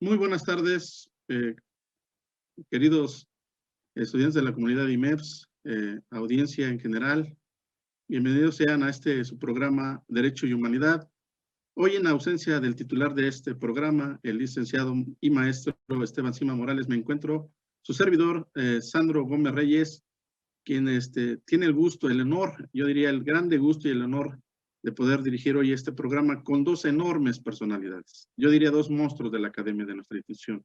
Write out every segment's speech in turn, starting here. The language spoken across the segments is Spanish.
Muy buenas tardes, queridos estudiantes de la comunidad de IMEPS, audiencia en general. Bienvenidos sean a su programa Derecho y Humanidad. Hoy, en ausencia del titular de este programa, el licenciado y maestro Esteban Sima Morales, me encuentro su servidor, Sandro Gómez Reyes, quien tiene el gusto, el honor, yo diría el grande gusto y el honor de poder dirigir hoy este programa con dos enormes personalidades. Yo diría dos monstruos de la academia de nuestra institución.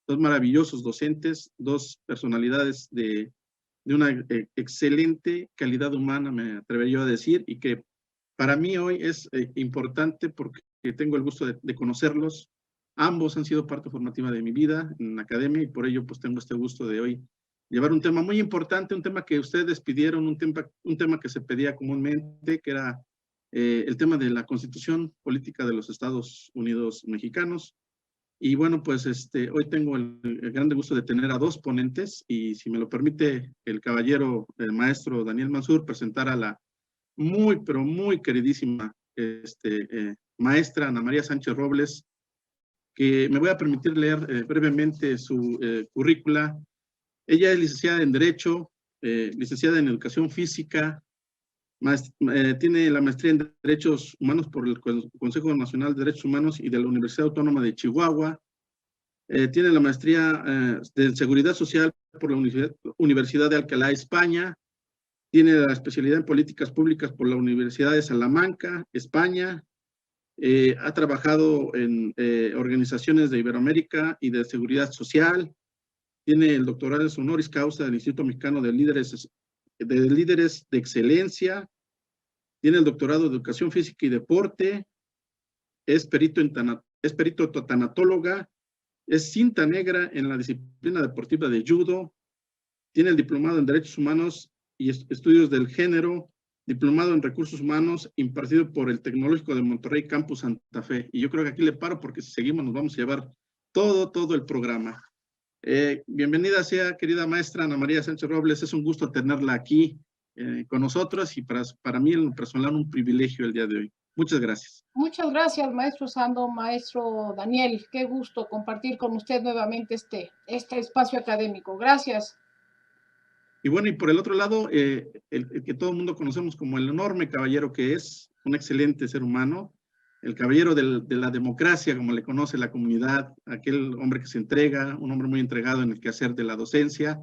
Dos maravillosos docentes, dos personalidades de una excelente calidad humana, me atrevería yo a decir, y que para mí hoy es importante porque tengo el gusto de conocerlos. Ambos han sido parte formativa de mi vida en la academia y por ello pues tengo este gusto de hoy llevar un tema muy importante, un tema que ustedes pidieron, un tema que se pedía comúnmente, que era el tema de la Constitución Política de los Estados Unidos Mexicanos. Y bueno, pues hoy tengo el grande gusto de tener a dos ponentes y si me lo permite el caballero, el maestro Daniel Mansur, presentar a la muy, pero muy queridísima maestra Ana María Sánchez Robles, que me voy a permitir leer brevemente su currícula. Ella es licenciada en Derecho, licenciada en Educación Física, tiene la maestría en Derechos Humanos por el Consejo Nacional de Derechos Humanos y de la Universidad Autónoma de Chihuahua. Tiene la maestría de Seguridad Social por la Universidad de Alcalá, España. Tiene la especialidad en Políticas Públicas por la Universidad de Salamanca, España. Ha trabajado en organizaciones de Iberoamérica y de Seguridad Social. Tiene el doctorado honoris causa del Instituto Mexicano de Líderes de Excelencia. Tiene el doctorado de Educación Física y Deporte. Es perito tanatóloga. Es cinta negra en la disciplina deportiva de judo. Tiene el diplomado en Derechos Humanos y Estudios del Género, diplomado en Recursos Humanos, impartido por el Tecnológico de Monterrey, Campus Santa Fe. Y yo creo que aquí le paro porque si seguimos nos vamos a llevar todo el programa. Bienvenida sea, querida maestra Ana María Sánchez Robles. Es un gusto tenerla aquí con nosotros y para mí en lo personal un privilegio el día de hoy. Muchas gracias. Muchas gracias, maestro Sando, maestro Daniel. Qué gusto compartir con usted nuevamente este espacio académico. Gracias. Y bueno, y por el otro lado, el que todo el mundo conocemos como el enorme caballero que es, un excelente ser humano, el caballero de la democracia, como le conoce la comunidad, aquel hombre que se entrega, un hombre muy entregado en el quehacer de la docencia,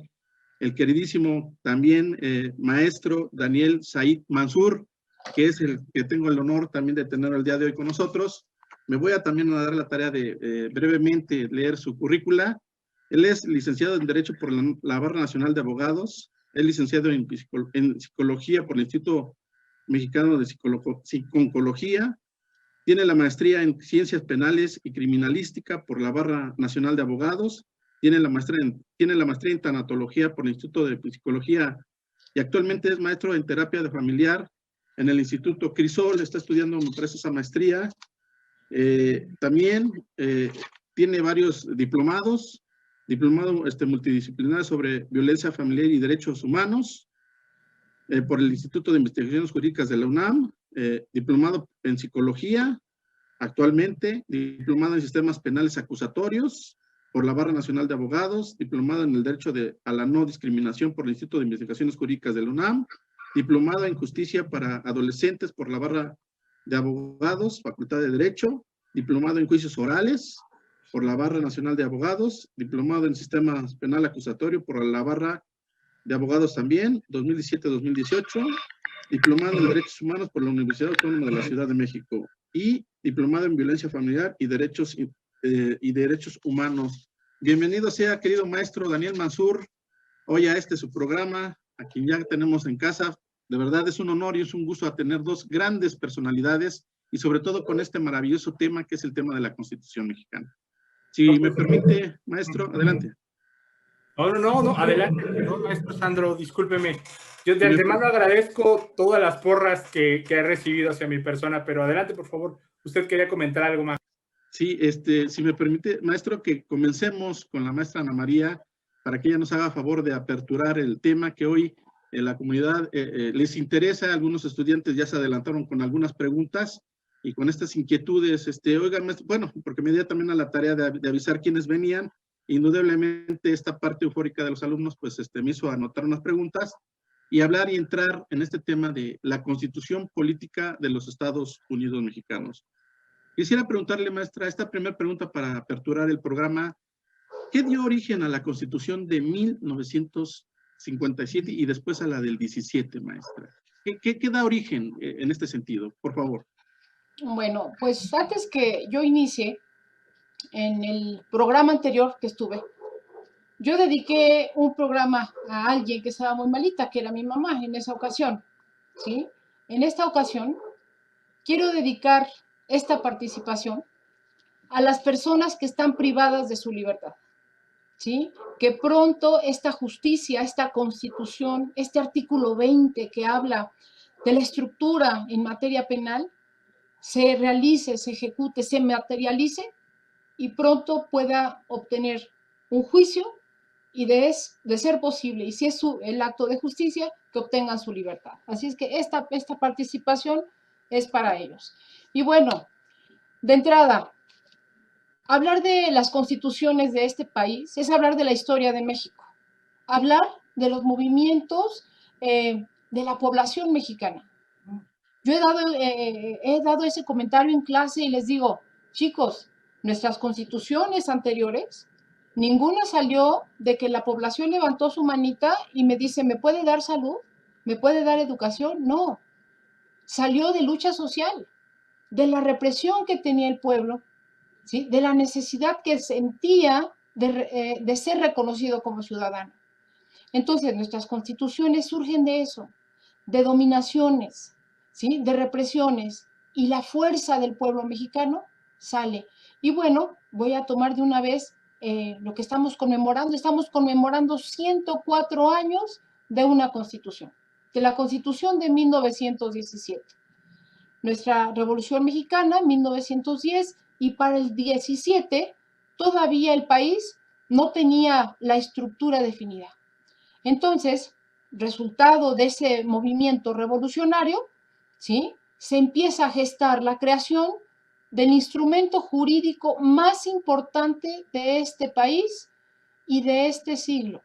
el queridísimo también maestro Daniel Said Mansur, que es el que tengo el honor también de tener el día de hoy con nosotros. Me voy a también a dar la tarea de brevemente leer su currícula. Él es licenciado en Derecho por la Barra Nacional de Abogados, es licenciado en Psicología por el Instituto Mexicano de Psiconcología, tiene la maestría en Ciencias Penales y Criminalística por la Barra Nacional de Abogados, tiene la maestría en Tanatología por el Instituto de Psicología y actualmente es maestro en Terapia de Familiar en el Instituto Crisol, está estudiando, me parece, esa maestría. También tiene varios diplomados, diplomado multidisciplinar sobre violencia familiar y derechos humanos por el Instituto de Investigaciones Jurídicas de la UNAM, diplomado en psicología, actualmente diplomado en sistemas penales acusatorios por la Barra Nacional de Abogados, diplomado en el derecho a la no discriminación por el Instituto de Investigaciones Jurídicas de la UNAM, diplomado en justicia para adolescentes por la Barra de Abogados, Facultad de Derecho, diplomado en juicios orales por la Barra Nacional de Abogados, diplomado en sistema penal acusatorio por la Barra de Abogados también, 2017-2018, diplomado en Derechos Humanos por la Universidad Autónoma de la Ciudad de México y diplomado en Violencia Familiar y Derechos Humanos. Bienvenido sea, querido maestro Daniel Mansur, hoy a su programa, a quien ya tenemos en casa. De verdad es un honor y es un gusto a tener dos grandes personalidades y sobre todo con este maravilloso tema que es el tema de la Constitución mexicana. Si me permite, maestro, adelante. No, adelante, perdón, maestro Sandro, discúlpeme. Yo de antemano agradezco todas las porras que he recibido hacia mi persona, pero adelante, por favor, usted quería comentar algo más. Sí, si me permite, maestro, que comencemos con la maestra Ana María para que ella nos haga favor de aperturar el tema que hoy en la comunidad les interesa. Algunos estudiantes ya se adelantaron con algunas preguntas y con estas inquietudes, oiga, maestro, bueno, porque me di también a la tarea de avisar quiénes venían. Indudablemente esta parte eufórica de los alumnos, pues me hizo anotar unas preguntas y hablar y entrar en este tema de la Constitución Política de los Estados Unidos Mexicanos. Quisiera preguntarle, maestra, esta primera pregunta para aperturar el programa, ¿qué dio origen a la Constitución de 1957 y después a la del 17, maestra? ¿Qué da origen en este sentido? Por favor. Bueno, pues antes que yo inicie, en el programa anterior que estuve, yo dediqué un programa a alguien que estaba muy malita, que era mi mamá en esa ocasión, ¿sí? En esta ocasión, quiero dedicar esta participación a las personas que están privadas de su libertad, ¿sí? Que pronto esta justicia, esta constitución, este artículo 20 que habla de la estructura en materia penal, se realice, se ejecute, se materialice y pronto pueda obtener un juicio y de ser posible, y si es el acto de justicia, que obtengan su libertad. Así es que esta participación es para ellos. Y bueno, de entrada, hablar de las constituciones de este país es hablar de la historia de México, hablar de los movimientos de la población mexicana. Yo he dado ese comentario en clase y les digo, chicos, nuestras constituciones anteriores, ninguna salió de que la población levantó su manita y me dice, ¿me puede dar salud? ¿Me puede dar educación? No, salió de lucha social, de la represión que tenía el pueblo, ¿sí? De la necesidad que sentía de ser reconocido como ciudadano. Entonces, nuestras constituciones surgen de eso, de dominaciones, ¿sí? De represiones, y la fuerza del pueblo mexicano sale. Y bueno, voy a tomar de una vez lo que estamos conmemorando 104 años de una constitución, de la Constitución de 1917. Nuestra Revolución Mexicana, 1910, y para el 17 todavía el país no tenía la estructura definida. Entonces, resultado de ese movimiento revolucionario, ¿sí? Se empieza a gestar la creación del instrumento jurídico más importante de este país y de este siglo,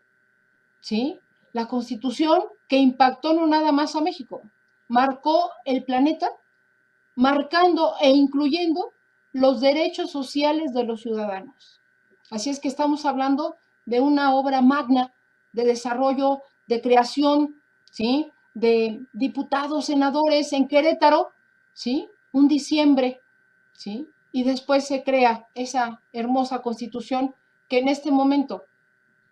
¿sí? La Constitución, que impactó no nada más a México, marcó el planeta, marcando e incluyendo los derechos sociales de los ciudadanos. Así es que estamos hablando de una obra magna de desarrollo, de creación, ¿sí? De diputados, senadores en Querétaro, ¿sí? Un diciembre, ¿sí? Y después se crea esa hermosa constitución que en este momento,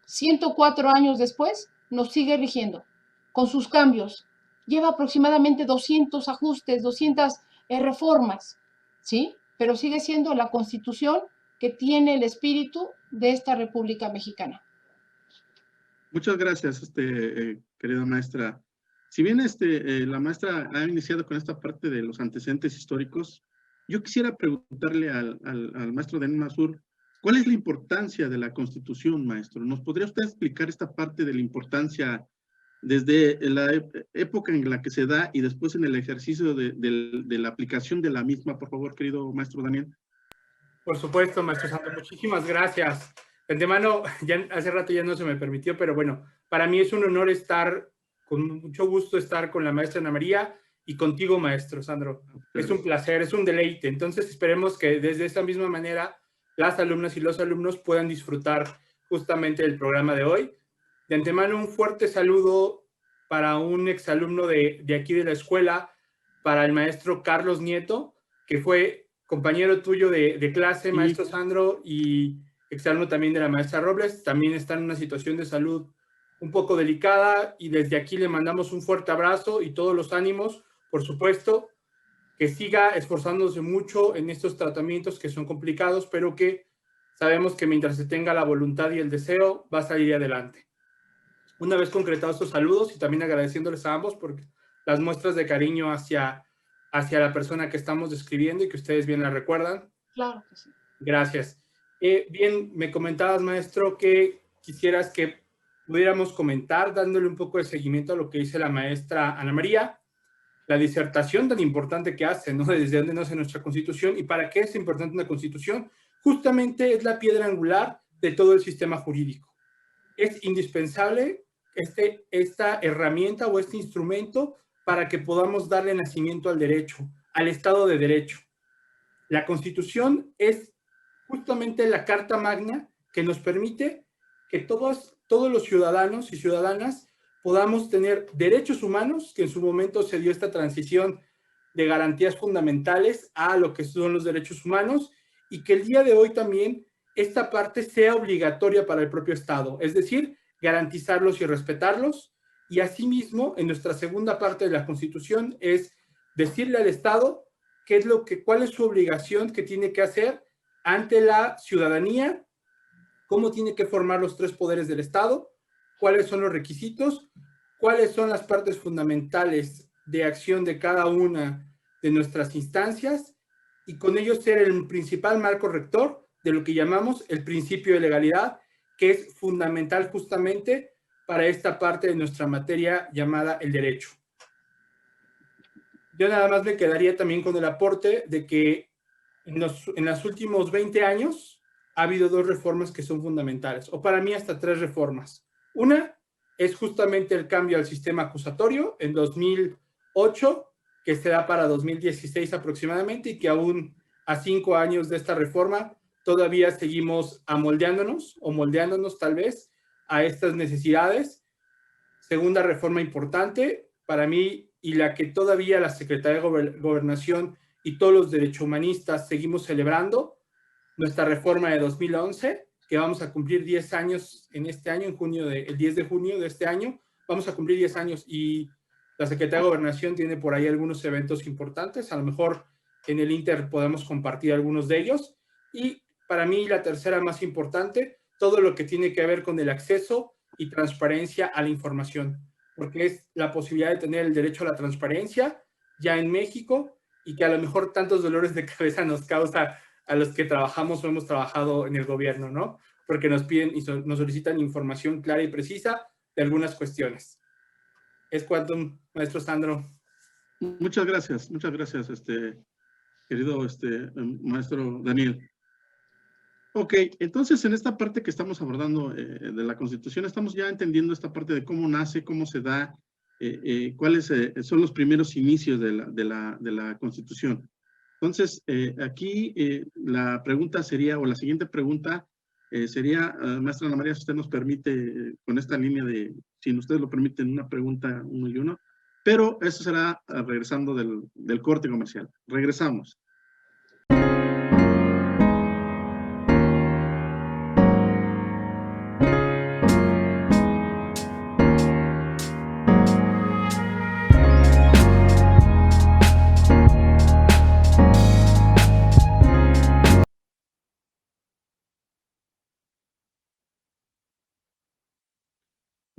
104 años después, nos sigue rigiendo con sus cambios. Lleva aproximadamente 200 ajustes, 200 reformas, ¿sí? Pero sigue siendo la constitución que tiene el espíritu de esta República Mexicana. Muchas gracias, querida maestra. Si bien la maestra ha iniciado con esta parte de los antecedentes históricos, yo quisiera preguntarle al maestro Daniel Mazur, ¿cuál es la importancia de la Constitución, maestro? ¿Nos podría usted explicar esta parte de la importancia desde la época en la que se da y después en el ejercicio de la aplicación de la misma, por favor, querido maestro Daniel? Por supuesto, maestro Santos, muchísimas gracias. De antemano, ya hace rato ya no se me permitió, pero bueno, para mí es un honor estar, con mucho gusto estar con la maestra Ana María y contigo, maestro Sandro. Es un placer, es un deleite. Entonces esperemos que desde esta misma manera las alumnas y los alumnos puedan disfrutar justamente del programa de hoy. De antemano, un fuerte saludo para un exalumno de aquí de la escuela, para el maestro Carlos Nieto, que fue compañero tuyo de clase, maestro Sandro, y exalumno también de la maestra Robles. También está en una situación de salud un poco delicada y desde aquí le mandamos un fuerte abrazo y todos los ánimos, por supuesto, que siga esforzándose mucho en estos tratamientos que son complicados, pero que sabemos que mientras se tenga la voluntad y el deseo, va a salir adelante. Una vez concretados estos saludos y también agradeciéndoles a ambos por las muestras de cariño hacia la persona que estamos describiendo y que ustedes bien la recuerdan. Claro que sí. Gracias. Bien, me comentabas, maestro, que quisieras que pudiéramos comentar dándole un poco de seguimiento a lo que dice la maestra Ana María. la disertación tan importante que hace, ¿no? Desde dónde nace nuestra Constitución y para qué es importante una Constitución. Justamente es la piedra angular de todo el sistema jurídico. Es indispensable esta herramienta o este instrumento para que podamos darle nacimiento al derecho, al Estado de Derecho. La Constitución es justamente la carta magna que nos permite que todos los ciudadanos y ciudadanas podamos tener derechos humanos, que en su momento se dio esta transición de garantías fundamentales a lo que son los derechos humanos, y que el día de hoy también esta parte sea obligatoria para el propio Estado, es decir, garantizarlos y respetarlos. Y asimismo, en nuestra segunda parte de la Constitución es decirle al Estado cuál es su obligación que tiene que hacer ante la ciudadanía, cómo tiene que formar los tres poderes del Estado, cuáles son los requisitos, cuáles son las partes fundamentales de acción de cada una de nuestras instancias, y con ello ser el principal marco rector de lo que llamamos el principio de legalidad, que es fundamental justamente para esta parte de nuestra materia llamada el derecho. Yo nada más me quedaría también con el aporte de que en los últimos 20 años ha habido dos reformas que son fundamentales, o para mí hasta tres reformas. Una es justamente el cambio al sistema acusatorio en 2008, que se da para 2016 aproximadamente, y que aún a 5 años de esta reforma todavía seguimos amoldeándonos o moldeándonos tal vez a estas necesidades. Segunda reforma importante para mí, y la que todavía la Secretaría de Gobernación y todos los derechohumanistas seguimos celebrando, nuestra reforma de 2011, que vamos a cumplir 10 años en este año, el 10 de junio de este año, vamos a cumplir 10 años, y la Secretaría de Gobernación tiene por ahí algunos eventos importantes, a lo mejor en el Inter podemos compartir algunos de ellos. Y para mí la tercera más importante, todo lo que tiene que ver con el acceso y transparencia a la información, porque es la posibilidad de tener el derecho a la transparencia ya en México, y que a lo mejor tantos dolores de cabeza nos causa a los que trabajamos o hemos trabajado en el gobierno, ¿no? Porque nos piden y nos solicitan información clara y precisa de algunas cuestiones. Es cuanto, maestro Sandro. Muchas gracias, querido maestro Daniel. Ok, entonces en esta parte que estamos abordando de la Constitución, estamos ya entendiendo esta parte de cómo nace, cómo se da, cuáles son los primeros inicios de la Constitución. Entonces, aquí la pregunta sería, o la siguiente pregunta sería, maestra Ana María, si usted nos permite, con esta línea de, si ustedes lo permiten, una pregunta uno y uno, pero eso será regresando del corte comercial. Regresamos.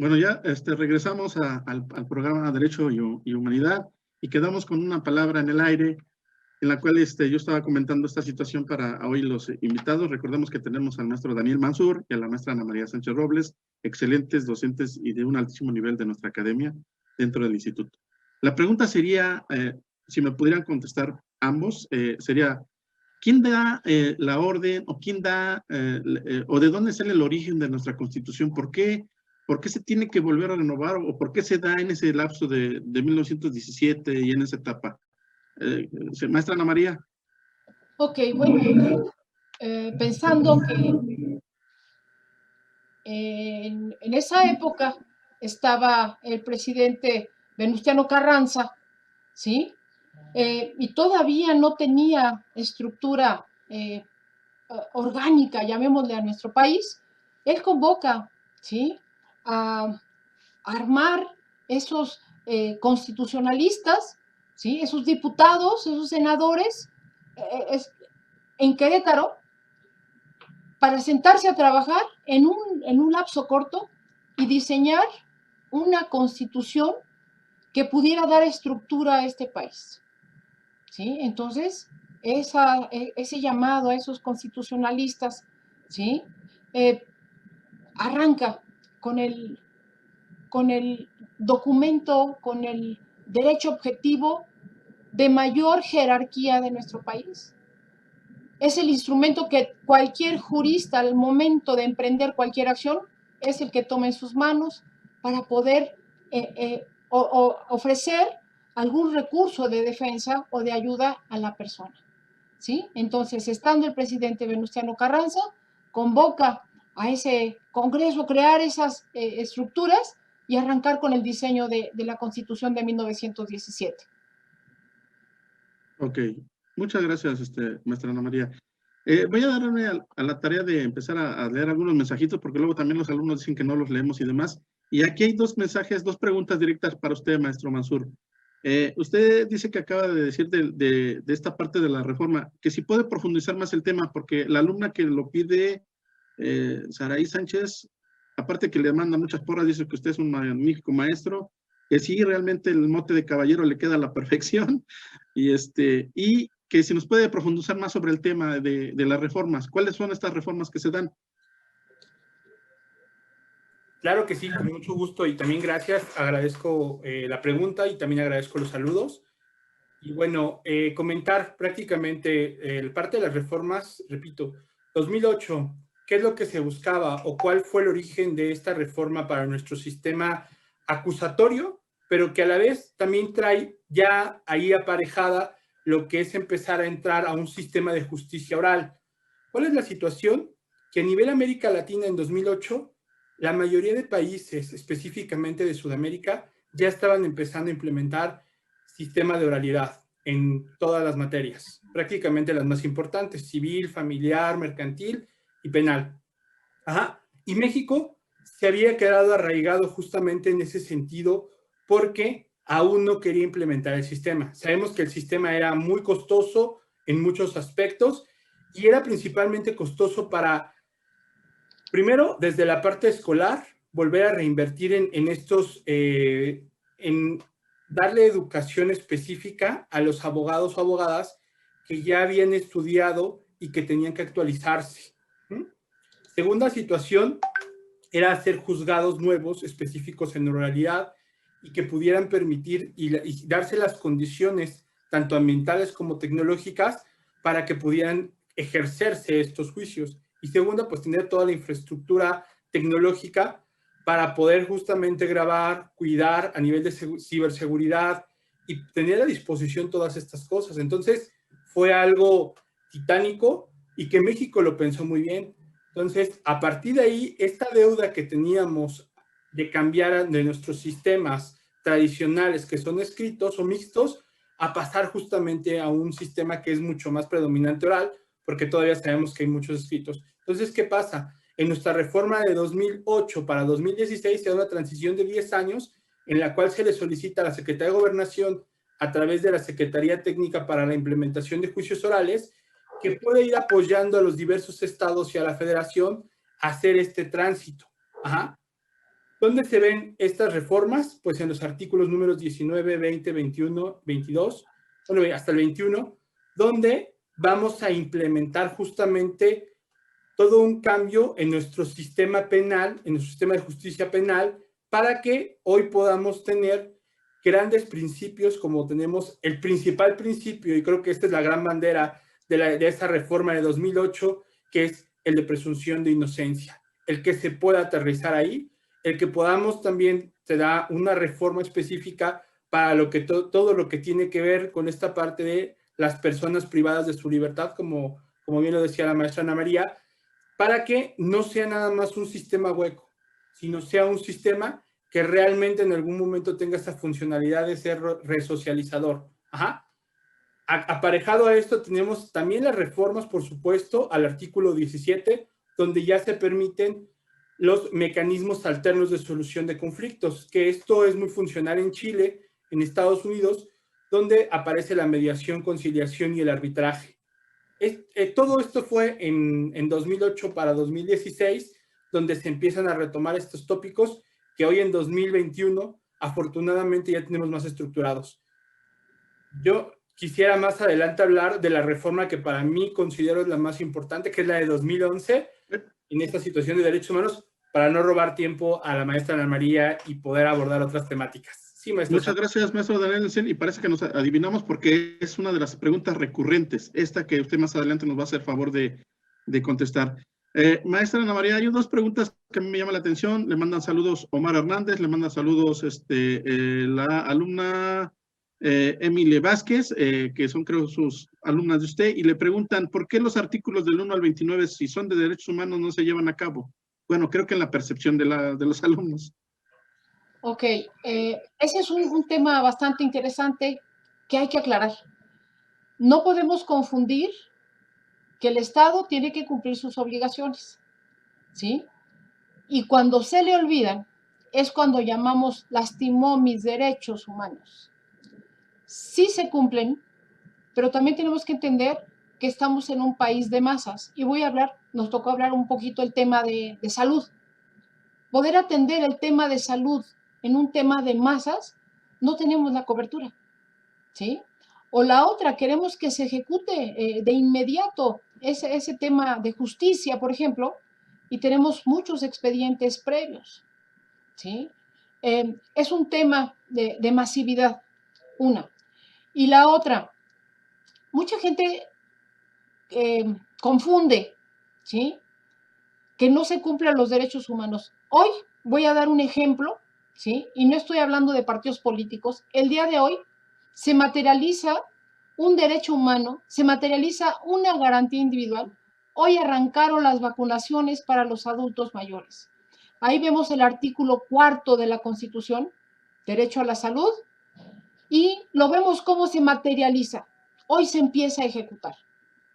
Bueno, ya regresamos al programa Derecho y Humanidad, y quedamos con una palabra en el aire en la cual yo estaba comentando esta situación para hoy los invitados. Recordemos que tenemos al maestro Daniel Mansur y a la maestra Ana María Sánchez Robles, excelentes docentes y de un altísimo nivel de nuestra academia dentro del instituto. La pregunta sería, si me pudieran contestar ambos, sería, ¿quién da la orden o quién da, o de dónde sale el origen de nuestra Constitución? ¿Por qué se tiene que volver a renovar o por qué se da en ese lapso de 1917 y en esa etapa? Maestra Ana María. Ok, bueno, pensando que en esa época estaba el presidente Venustiano Carranza, ¿sí? Y todavía no tenía estructura orgánica, llamémosle, a nuestro país. Él convoca, ¿sí?, a armar esos constitucionalistas, ¿sí?, esos diputados, esos senadores en Querétaro, para sentarse a trabajar en un lapso corto y diseñar una constitución que pudiera dar estructura a este país, ¿sí? Entonces, ese llamado a esos constitucionalistas, ¿sí?, arranca con el documento, con el derecho objetivo de mayor jerarquía de nuestro país. Es el instrumento que cualquier jurista al momento de emprender cualquier acción es el que toma en sus manos para poder ofrecer algún recurso de defensa o de ayuda a la persona, ¿sí? Entonces, estando el presidente Venustiano Carranza, convoca a ese Congreso, crear esas estructuras y arrancar con el diseño de la Constitución de 1917. Ok, muchas gracias, maestra Ana María. Voy a darme a la tarea de empezar a leer algunos mensajitos, porque luego también los alumnos dicen que no los leemos y demás. Y aquí hay dos mensajes, dos preguntas directas para usted, maestro Mansur. Usted dice que acaba de decir de esta parte de la reforma, que si puede profundizar más el tema, porque la alumna que lo pide, Saraí Sánchez, aparte que le manda muchas porras, dice que usted es un magnífico maestro, que sí, realmente el mote de caballero le queda a la perfección, y que si nos puede profundizar más sobre el tema de las reformas. ¿Cuáles son estas reformas que se dan? Claro que sí, con mucho gusto y también gracias. Agradezco la pregunta y también agradezco los saludos. Y bueno, comentar prácticamente parte de las reformas, repito, 2008, ¿qué es lo que se buscaba o cuál fue el origen de esta reforma para nuestro sistema acusatorio, pero que a la vez también trae ya ahí aparejada lo que es empezar a entrar a un sistema de justicia oral? ¿Cuál es la situación? Que a nivel América Latina en 2008, la mayoría de países, específicamente de Sudamérica, ya estaban empezando a implementar sistema de oralidad en todas las materias, prácticamente las más importantes, civil, familiar, mercantil y penal. Ajá. Y México se había quedado arraigado justamente en ese sentido porque aún no quería implementar el sistema. Sabemos que el sistema era muy costoso en muchos aspectos y era principalmente costoso para, primero, desde la parte escolar, volver a reinvertir en darle educación específica a los abogados o abogadas que ya habían estudiado y que tenían que actualizarse. Segunda situación era hacer juzgados nuevos específicos en oralidad y que pudieran permitir y darse las condiciones tanto ambientales como tecnológicas para que pudieran ejercerse estos juicios. Y segunda, pues tener toda la infraestructura tecnológica para poder justamente grabar, cuidar a nivel de ciberseguridad y tener a disposición todas estas cosas. Entonces, fue algo titánico y que México lo pensó muy bien. Entonces, a partir de ahí, esta deuda que teníamos de cambiar de nuestros sistemas tradicionales que son escritos o mixtos a pasar justamente a un sistema que es mucho más predominante oral, porque todavía sabemos que hay muchos escritos. Entonces, ¿qué pasa? En nuestra reforma de 2008 para 2016 se da una transición de 10 años en la cual se le solicita a la Secretaría de Gobernación, a través de la Secretaría Técnica para la Implementación de Juicios Orales, que puede ir apoyando a los diversos estados y a la federación a hacer este tránsito. Ajá. ¿Dónde se ven estas reformas? Pues en los artículos números 19, 20, 21, 22, bueno, hasta el 21, donde vamos a implementar justamente todo un cambio en nuestro sistema penal, en nuestro sistema de justicia penal, para que hoy podamos tener grandes principios, como tenemos el principal principio, y creo que esta es la gran bandera de esta reforma de 2008, que es el de presunción de inocencia, el que se pueda aterrizar ahí, el que podamos también, te da una reforma específica para lo que todo lo que tiene que ver con esta parte de las personas privadas de su libertad, como bien lo decía la maestra Ana María, para que no sea nada más un sistema hueco, sino sea un sistema que realmente en algún momento tenga esa funcionalidad de ser resocializador. Ajá. Aparejado a esto tenemos también las reformas, por supuesto, al artículo 17, donde ya se permiten los mecanismos alternos de solución de conflictos, que esto es muy funcional en Chile, en Estados Unidos, donde aparece la mediación, conciliación y el arbitraje. Todo esto fue en 2008 para 2016, donde se empiezan a retomar estos tópicos que hoy en 2021, afortunadamente, ya tenemos más estructurados. Yo quisiera más adelante hablar de la reforma que para mí considero es la más importante, que es la de 2011, en esta situación de derechos humanos, para no robar tiempo a la maestra Ana María y poder abordar otras temáticas. Sí, maestro. Muchas gracias, maestro Daniel Nelson, y parece que nos adivinamos porque es una de las preguntas recurrentes, esta que usted más adelante nos va a hacer favor de contestar. Maestra Ana María, hay dos preguntas que a mí me llaman la atención. Le mandan saludos Omar Hernández, le manda saludos la alumna Emile Vázquez, que son creo sus alumnas de usted, y le preguntan ¿por qué los artículos del 1 al 29, si son de derechos humanos, no se llevan a cabo? Bueno, creo que en la percepción de los alumnos. Ok, ese es un tema bastante interesante que hay que aclarar. No podemos confundir que el Estado tiene que cumplir sus obligaciones, ¿sí? Y cuando se le olvidan, es cuando llamamos lastimó mis derechos humanos. Sí se cumplen, pero también tenemos que entender que estamos en un país de masas. Y nos tocó hablar un poquito el tema de salud. Poder atender el tema de salud en un tema de masas, no tenemos la cobertura, ¿sí? O la otra, queremos que se ejecute de inmediato ese tema de justicia, por ejemplo, y tenemos muchos expedientes previos, ¿sí? Es un tema de masividad, una. Y la otra, mucha gente confunde, ¿sí? Que no se cumplan los derechos humanos. Hoy voy a dar un ejemplo, ¿sí? Y no estoy hablando de partidos políticos. El día de hoy se materializa un derecho humano, se materializa una garantía individual. Hoy arrancaron las vacunaciones para los adultos mayores. Ahí vemos el artículo 4 de la Constitución, derecho a la salud, y lo vemos cómo se materializa. Hoy se empieza a ejecutar,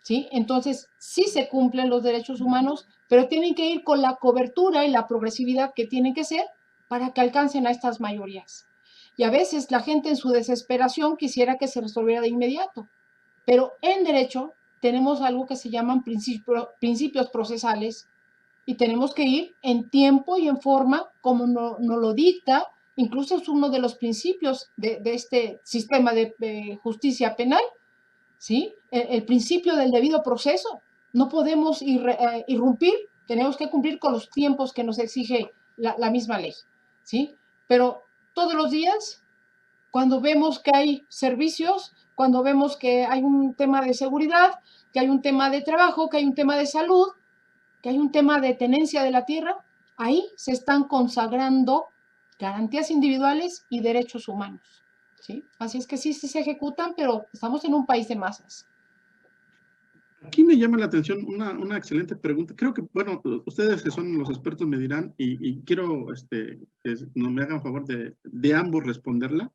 ¿sí? Entonces, sí se cumplen los derechos humanos, pero tienen que ir con la cobertura y la progresividad que tienen que ser para que alcancen a estas mayorías. Y a veces la gente en su desesperación quisiera que se resolviera de inmediato, pero en derecho tenemos algo que se llaman principios procesales y tenemos que ir en tiempo y en forma como nos lo dicta, incluso es uno de los principios de este sistema de justicia penal, ¿sí? El principio del debido proceso. No podemos irrumpir, tenemos que cumplir con los tiempos que nos exige la misma ley, ¿sí? Pero todos los días, cuando vemos que hay servicios, cuando vemos que hay un tema de seguridad, que hay un tema de trabajo, que hay un tema de salud, que hay un tema de tenencia de la tierra, ahí se están consagrando garantías individuales y derechos humanos, ¿sí? Así es que sí se ejecutan, pero estamos en un país de masas. Aquí me llama la atención una excelente pregunta. Creo que, bueno, ustedes que son los expertos me dirán, y quiero que no me hagan favor de ambos responderla.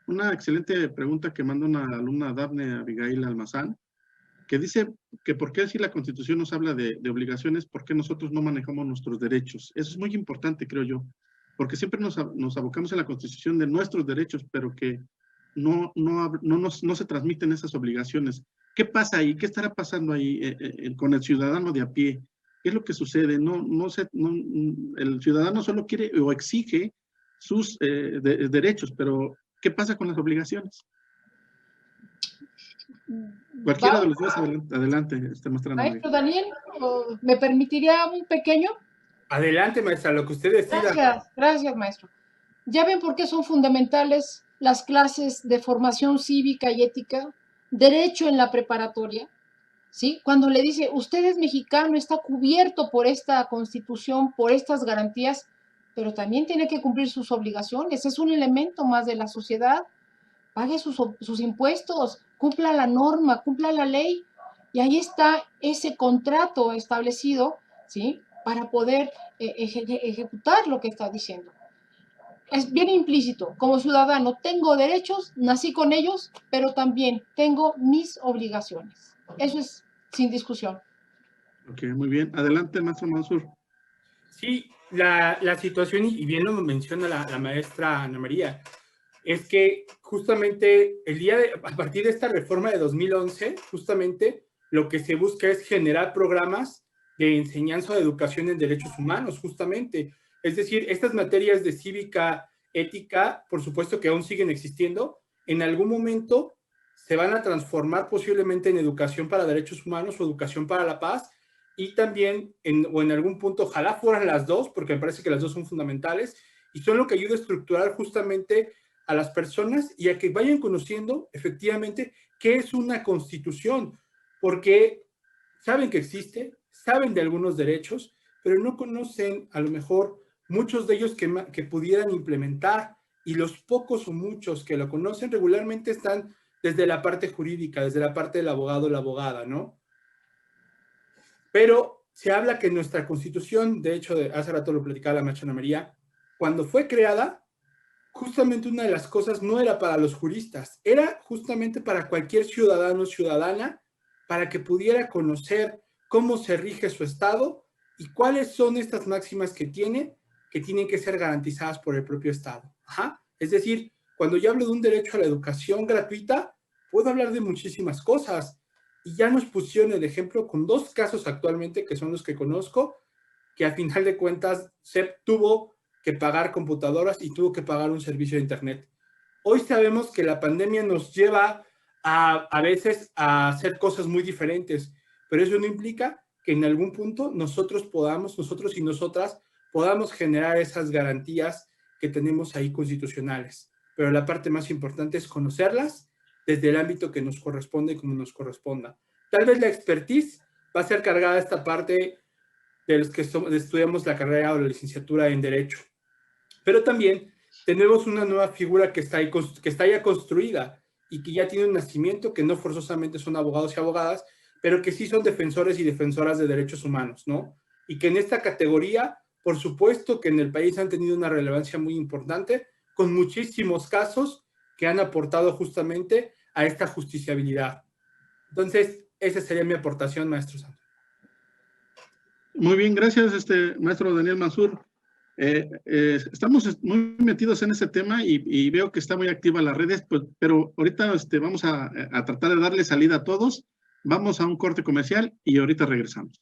Una excelente pregunta que manda una alumna, Dafne Abigail Almazán, que dice que por qué si la Constitución nos habla de obligaciones, ¿por qué nosotros no manejamos nuestros derechos? Eso es muy importante, creo yo, porque siempre nos abocamos en la Constitución de nuestros derechos, pero que no se transmiten esas obligaciones. ¿Qué pasa ahí? ¿Qué estará pasando ahí con el ciudadano de a pie? ¿Qué es lo que sucede? El ciudadano solo quiere o exige sus derechos, pero ¿qué pasa con las obligaciones? Cualquiera de los dos, adelante, mostrando. Maestro Daniel, ¿me permitiría un pequeño? Adelante, maestra, lo que usted decida. Gracias, maestro. Ya ven por qué son fundamentales las clases de formación cívica y ética, derecho en la preparatoria, ¿sí? Cuando le dice, usted es mexicano, está cubierto por esta Constitución, por estas garantías, pero también tiene que cumplir sus obligaciones, es un elemento más de la sociedad, pague sus impuestos, cumpla la norma, cumpla la ley, y ahí está ese contrato establecido, ¿sí? Para poder ejecutar lo que está diciendo. Es bien implícito, como ciudadano tengo derechos, nací con ellos, pero también tengo mis obligaciones. Eso es sin discusión. Ok, muy bien. Adelante, maestro Mansur. Sí, la situación, y bien lo menciona la maestra Ana María, es que justamente a partir de esta reforma de 2011, justamente lo que se busca es generar programas de enseñanza o de educación en derechos humanos, justamente. Es decir, estas materias de cívica, ética, por supuesto que aún siguen existiendo, en algún momento se van a transformar posiblemente en educación para derechos humanos o educación para la paz, y también, en algún punto, ojalá fueran las dos, porque me parece que las dos son fundamentales, y son lo que ayuda a estructurar justamente a las personas y a que vayan conociendo efectivamente qué es una constitución, porque saben que existe, saben de algunos derechos, pero no conocen a lo mejor muchos de ellos que pudieran implementar, y los pocos o muchos que lo conocen regularmente están desde la parte jurídica, desde la parte del abogado o la abogada, ¿no? Pero se habla que nuestra Constitución, de hecho, hace rato lo platicaba la maestra Ana María, cuando fue creada, justamente una de las cosas no era para los juristas, era justamente para cualquier ciudadano o ciudadana, para que pudiera conocer cómo se rige su Estado y cuáles son estas máximas que tienen que ser garantizadas por el propio Estado. Ajá. Es decir, cuando yo hablo de un derecho a la educación gratuita, puedo hablar de muchísimas cosas. Y ya nos pusieron el ejemplo con 2 casos actualmente, que son los que conozco, que a final de cuentas SEP tuvo que pagar computadoras y tuvo que pagar un servicio de internet. Hoy sabemos que la pandemia nos lleva a veces a hacer cosas muy diferentes, pero eso no implica que en algún punto nosotros y nosotras podamos generar esas garantías que tenemos ahí constitucionales. Pero la parte más importante es conocerlas desde el ámbito que nos corresponde y como nos corresponda. Tal vez la expertise va a ser cargada a esta parte de los que estudiamos la carrera o la licenciatura en Derecho. Pero también tenemos una nueva figura que está ya construida y que ya tiene un nacimiento, que no forzosamente son abogados y abogadas, pero que sí son defensores y defensoras de derechos humanos, ¿no? Y que en esta categoría, por supuesto que en el país han tenido una relevancia muy importante, con muchísimos casos que han aportado justamente a esta justiciabilidad. Entonces, esa sería mi aportación, maestro Santos. Muy bien, gracias, maestro Daniel Mansur. Estamos muy metidos en ese tema y veo que está muy activa las redes, pues, pero ahorita vamos a tratar de darle salida a todos. Vamos a un corte comercial y ahorita regresamos.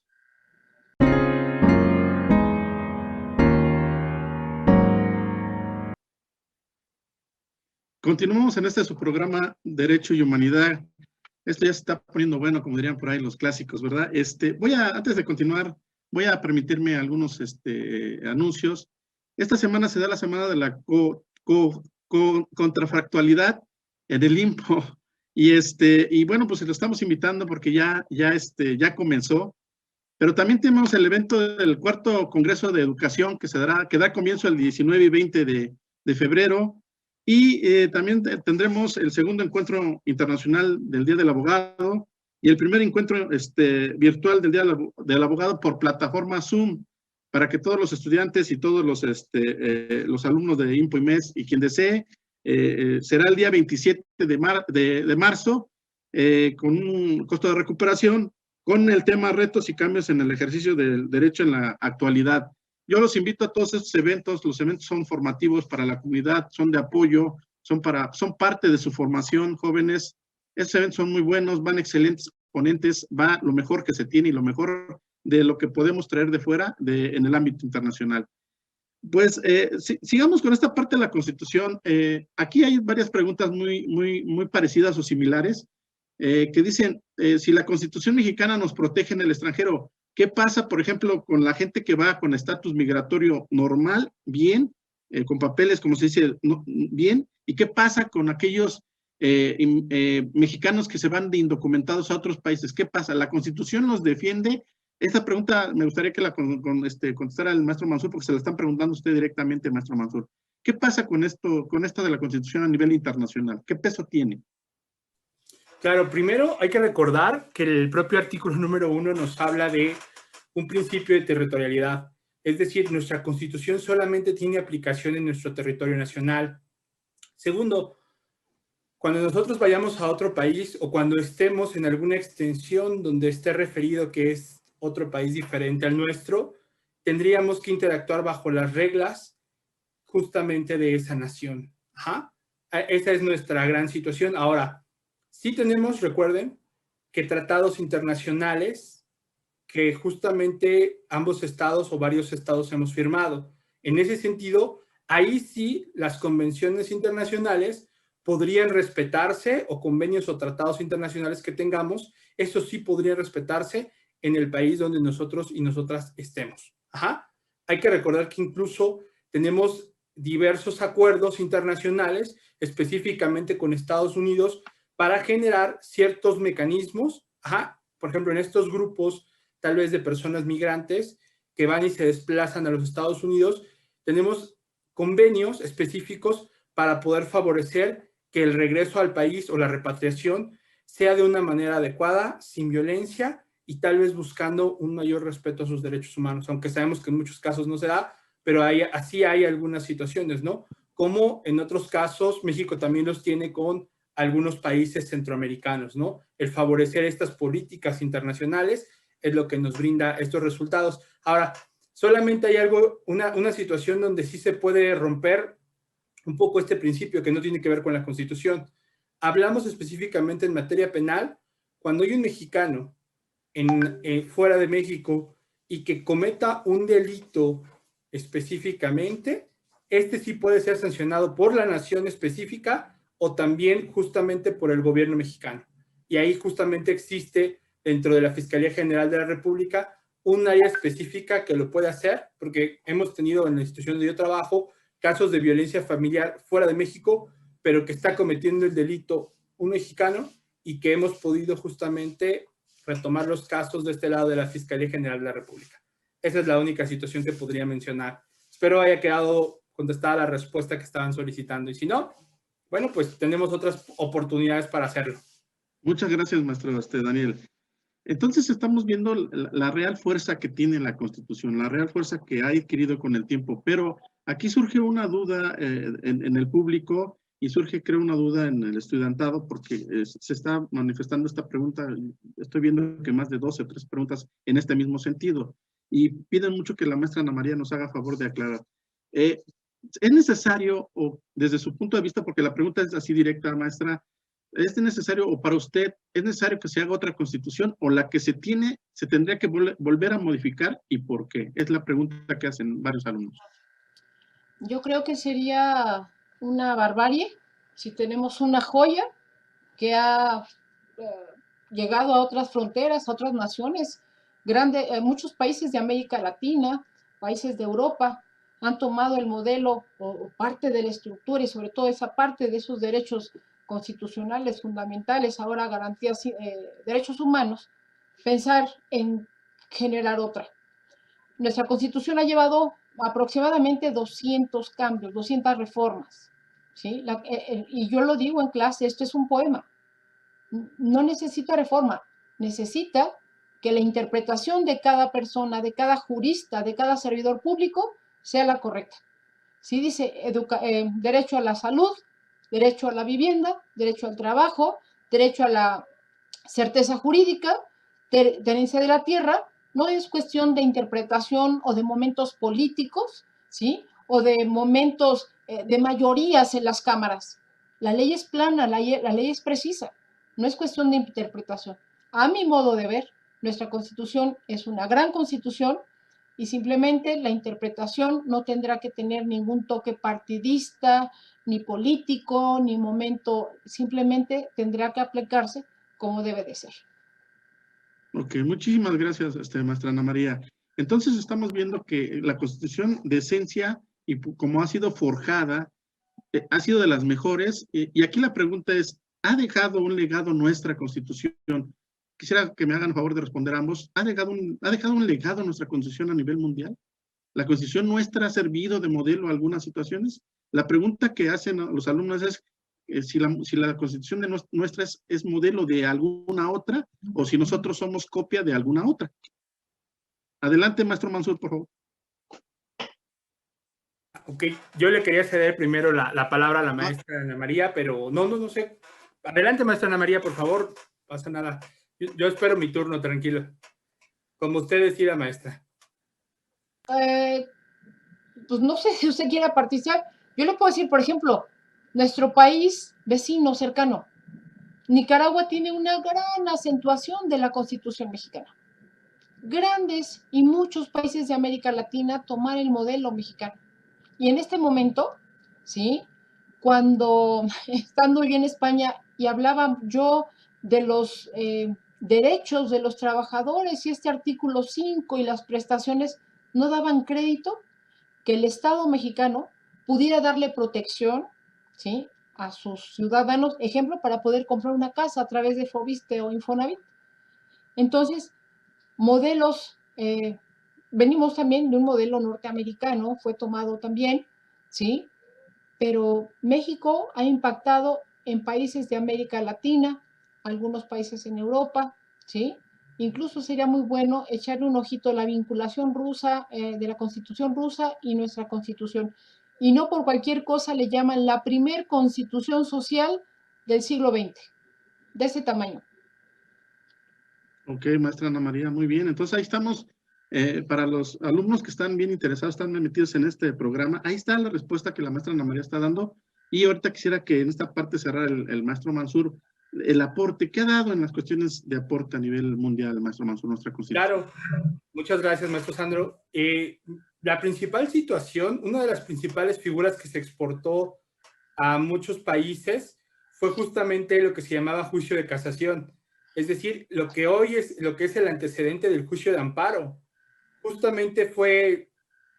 Continuamos en su programa Derecho y Humanidad. Esto ya se está poniendo bueno, como dirían por ahí los clásicos, ¿verdad? Antes de continuar, voy a permitirme algunos anuncios. Esta semana se da la semana de la contrafactualidad en el IMPO. Y bueno, pues lo estamos invitando porque ya comenzó. Pero también tenemos el evento del 4º Congreso de Educación que da comienzo el 19 y 20 de febrero. Y también tendremos el 2º Encuentro Internacional del Día del Abogado y el primer encuentro virtual del Día del Abogado por plataforma Zoom, para que todos los estudiantes y todos los alumnos de IMPO y MES y quien desee, será el día 27 de marzo, con un costo de recuperación, con el tema retos y cambios en el ejercicio del derecho en la actualidad. Yo los invito a todos estos eventos. Los eventos son formativos para la comunidad, son de apoyo, son parte de su formación, jóvenes. Estos eventos son muy buenos, van excelentes ponentes, va lo mejor que se tiene y lo mejor de lo que podemos traer de fuera en el ámbito internacional. Pues sigamos con esta parte de la Constitución. Aquí hay varias preguntas muy parecidas o similares que dicen, si la Constitución mexicana nos protege en el extranjero, ¿qué pasa, por ejemplo, con la gente que va con estatus migratorio normal, bien, con papeles, como se dice, bien? ¿Y qué pasa con aquellos mexicanos que se van de indocumentados a otros países? ¿Qué pasa? ¿La Constitución los defiende? Esta pregunta me gustaría que la contestara el maestro Mansur, porque se la están preguntando usted directamente, maestro Mansur. ¿Qué pasa con esto de la Constitución a nivel internacional? ¿Qué peso tiene? Claro, primero hay que recordar que el propio artículo número 1 nos habla de un principio de territorialidad. Es decir, nuestra Constitución solamente tiene aplicación en nuestro territorio nacional. Segundo, cuando nosotros vayamos a otro país o cuando estemos en alguna extensión donde esté referido que es otro país diferente al nuestro, tendríamos que interactuar bajo las reglas justamente de esa nación. Ajá. Esa es nuestra gran situación. Ahora, sí tenemos, recuerden, que tratados internacionales que justamente ambos estados o varios estados hemos firmado. En ese sentido, ahí sí las convenciones internacionales podrían respetarse, o convenios o tratados internacionales que tengamos, eso sí podría respetarse en el país donde nosotros y nosotras estemos. Ajá. Hay que recordar que incluso tenemos diversos acuerdos internacionales, específicamente con Estados Unidos, para generar ciertos mecanismos, por ejemplo, en estos grupos tal vez de personas migrantes que van y se desplazan a los Estados Unidos, tenemos convenios específicos para poder favorecer que el regreso al país o la repatriación sea de una manera adecuada, sin violencia y tal vez buscando un mayor respeto a sus derechos humanos, aunque sabemos que en muchos casos no se da, pero así hay algunas situaciones, ¿no? Como en otros casos, México también los tiene con algunos países centroamericanos, ¿no? El favorecer estas políticas internacionales es lo que nos brinda estos resultados. Ahora, solamente hay una situación donde sí se puede romper un poco este principio que no tiene que ver con la Constitución. Hablamos específicamente en materia penal, cuando hay un mexicano fuera de México y que cometa un delito específicamente, este sí puede ser sancionado por la nación específica o también justamente por el gobierno mexicano. Y ahí justamente existe dentro de la Fiscalía General de la República un área específica que lo puede hacer, porque hemos tenido en la institución donde yo trabajo casos de violencia familiar fuera de México, pero que está cometiendo el delito un mexicano y que hemos podido justamente retomar los casos de este lado de la Fiscalía General de la República. Esa es la única situación que podría mencionar. Espero haya quedado contestada la respuesta que estaban solicitando. Y si no, bueno, pues tenemos otras oportunidades para hacerlo. Muchas gracias, maestro Daniel. Entonces estamos viendo la real fuerza que tiene la Constitución, la real fuerza que ha adquirido con el tiempo, pero aquí surge una duda en el público y surge, creo, una duda en el estudiantado porque se está manifestando esta pregunta. Estoy viendo que más de 12 o 3 preguntas en este mismo sentido y piden mucho que la maestra Ana María nos haga favor de aclarar. ¿Es necesario, o desde su punto de vista, porque la pregunta es así directa, maestra, ¿es necesario, o para usted, es necesario que se haga otra constitución o la que se tiene, se tendría que volver a modificar y por qué? Es la pregunta que hacen varios alumnos. Yo creo que sería una barbarie si tenemos una joya que ha llegado a otras fronteras, a otras naciones, muchos países de América Latina, países de Europa, han tomado el modelo o parte de la estructura y sobre todo esa parte de esos derechos constitucionales fundamentales, ahora garantías, derechos humanos, pensar en generar otra. Nuestra Constitución ha llevado aproximadamente 200 cambios, 200 reformas, ¿sí? Y yo lo digo en clase, esto es un poema. No necesita reforma, necesita que la interpretación de cada persona, de cada jurista, de cada servidor público sea la correcta. ¿Sí? Dice derecho a la salud, derecho a la vivienda, derecho al trabajo, derecho a la certeza jurídica, tenencia de la tierra. No es cuestión de interpretación o de momentos políticos, ¿sí? O de momentos de mayorías en las cámaras. La ley es plana, la ley es precisa. No es cuestión de interpretación. A mi modo de ver, nuestra Constitución es una gran Constitución y simplemente la interpretación no tendrá que tener ningún toque partidista, ni político, ni momento, simplemente tendrá que aplicarse como debe de ser. Ok, muchísimas gracias, maestra Ana María. Entonces estamos viendo que la Constitución de esencia y como ha sido forjada, ha sido de las mejores, y aquí la pregunta es, ¿ha dejado un legado nuestra Constitución? Quisiera que me hagan el favor de responder ambos. ¿Ha dejado un legado nuestra Constitución a nivel mundial? ¿La Constitución nuestra ha servido de modelo a algunas situaciones? La pregunta que hacen los alumnos es si la Constitución nuestra es modelo de alguna otra o si nosotros somos copia de alguna otra. Adelante, maestro Mansur, por favor. Ok, yo le quería ceder primero la palabra a la maestra Ana María, pero no sé. Adelante, maestra Ana María, por favor. No pasa nada. Yo espero mi turno, tranquilo. Como usted decida, maestra. Pues no sé si usted quiera participar. Yo le puedo decir, por ejemplo, nuestro país vecino, cercano, Nicaragua tiene una gran acentuación de la Constitución mexicana. Grandes y muchos países de América Latina tomar el modelo mexicano. Y en este momento, ¿sí? Cuando estando yo en España y hablaba yo de los derechos de los trabajadores y este artículo 5 y las prestaciones no daban crédito que el Estado mexicano pudiera darle protección, ¿sí?, a sus ciudadanos, ejemplo, para poder comprar una casa a través de Fobiste o Infonavit. Entonces, modelos, venimos también de un modelo norteamericano, fue tomado también, ¿sí? Pero México ha impactado en países de América Latina, algunos países en Europa, ¿sí? Incluso sería muy bueno echarle un ojito a la vinculación rusa, de la Constitución rusa y nuestra Constitución. Y no por cualquier cosa le llaman la primer Constitución social del siglo XX, de ese tamaño. Ok, maestra Ana María, muy bien. Entonces ahí estamos, para los alumnos que están bien interesados, están metidos en este programa, ahí está la respuesta que la maestra Ana María está dando. Y ahorita quisiera que en esta parte cerrara el maestro Mansur, el aporte, ¿qué ha dado en las cuestiones de aporte a nivel mundial el maestro Mansur, nuestra Constitución? Claro, muchas gracias, maestro Sandro. La principal situación, una de las principales figuras que se exportó a muchos países fue justamente lo que se llamaba juicio de casación. Es decir, lo que hoy es, lo que es el antecedente del juicio de amparo. Justamente fue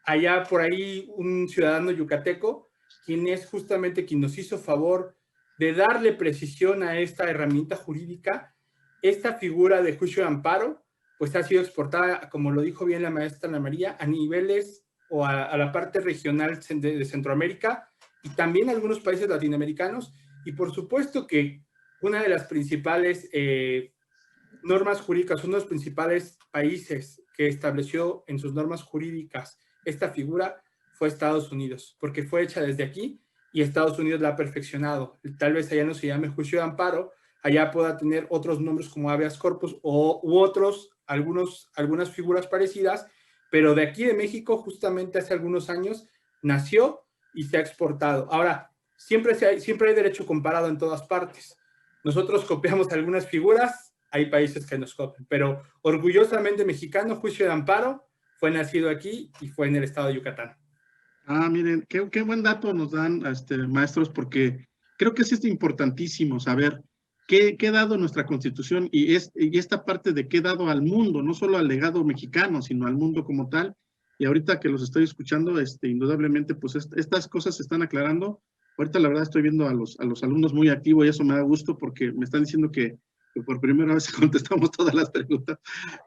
allá por ahí un ciudadano yucateco, quien es justamente quien nos hizo favor de darle precisión a esta herramienta jurídica. Esta figura de juicio de amparo, pues ha sido exportada, como lo dijo bien la maestra Ana María, a niveles o a la parte regional de Centroamérica y también a algunos países latinoamericanos. Y por supuesto que una de las principales normas jurídicas, uno de los principales países que estableció en sus normas jurídicas esta figura fue Estados Unidos, porque fue hecha desde aquí y Estados Unidos la ha perfeccionado. Tal vez allá no se llame juicio de amparo, allá pueda tener otros nombres como habeas corpus u otros, algunas figuras parecidas, pero de aquí de México, justamente hace algunos años, nació y se ha exportado. Ahora, siempre hay derecho comparado en todas partes. Nosotros copiamos algunas figuras, hay países que nos copian, pero orgullosamente mexicano, juicio de amparo, fue nacido aquí y fue en el estado de Yucatán. Ah, miren, qué buen dato nos dan, maestros, porque creo que es importantísimo saber qué ha dado nuestra Constitución y esta parte de qué ha dado al mundo, no solo al legado mexicano, sino al mundo como tal. Y ahorita que los estoy escuchando, indudablemente, pues estas cosas se están aclarando. Ahorita la verdad estoy viendo a los alumnos muy activos y eso me da gusto porque me están diciendo que por primera vez contestamos todas las preguntas.